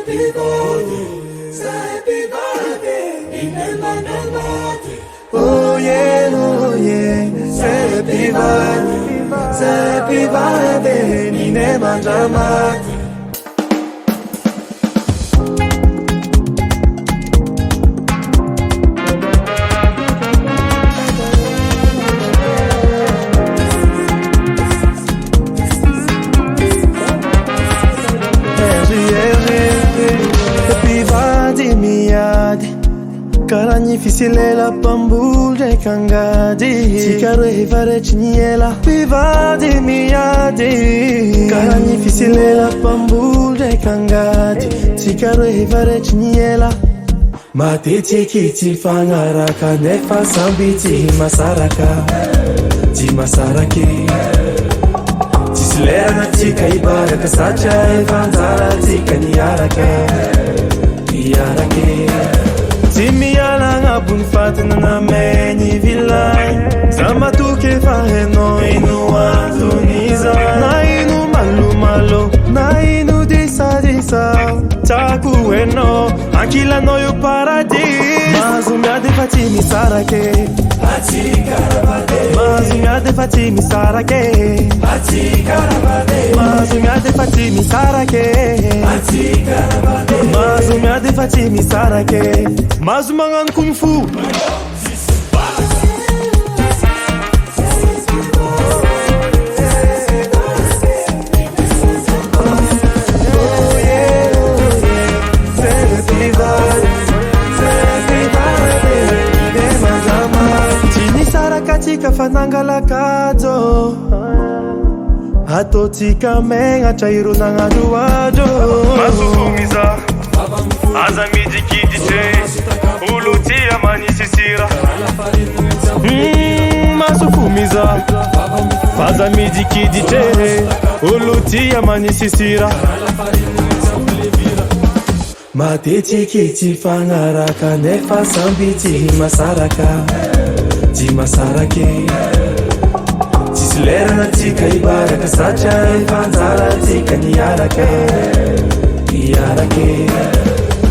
Oh yeah, happy birthday, nine manjamati. Happy birthday miadi, karani fisilela pambulje kangadi, sikaro hivare chiniela. Happy birthday miadi, karani fisilela pambulje kangadi, sikaro hivare chiniela. Matete kiti fangaraka nefa sambiti masaraka, ti masarake. Tislera tika ibaraka sacha evanzara tika niaraka, niarake. Timiyala ngabun fatna na meni vilai, zamatuke faheno inu antuniza, na inu malu malo, na inu disa disa. Taku eno, akila noyo paradis. Mazumyade fatimi sarake, ati karabade. Mazumyade fatimi sarake, ati karabade. Mazumyade fatimi sarake, ati karabade. Mazumyade fatimi sarake, mazumangan kung fu. Tika fanangala kadzo, atotika menga chairu nangaduajo. Masufumiza, azamiji kidite, ulutia mani sisira. Masufumiza, azamiji kidite, ulutia mani sisira. Matete kiti fangaraka nefa sambiti masaraka, ti masarake. Tislera na tika ibaraka sacha evanzara tika niaraka, niarake.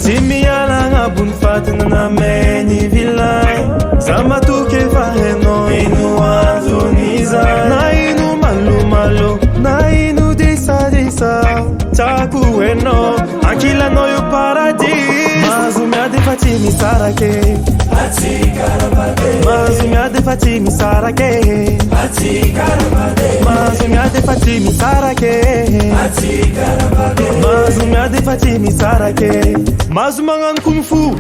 Timiyala ngabun fatna na meni vilai, zamatuke faheno inu antuniza, na inu malu malo, na inu disa disa. Taku eno, akila noyo paradis. Mazumyade fatimi sarake, ati karabade. Mazumyade fatimi sarake, ati karabade. Mazumyade fatimi sarake, ati karabade. Mazumyade fatimi sarake, mazumangan kung fu.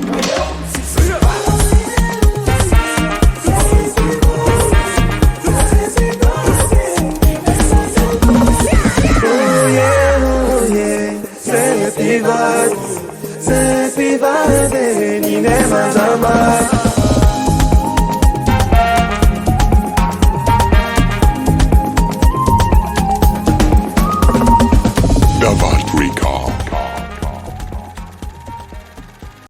Happy birthday, nine manjamati.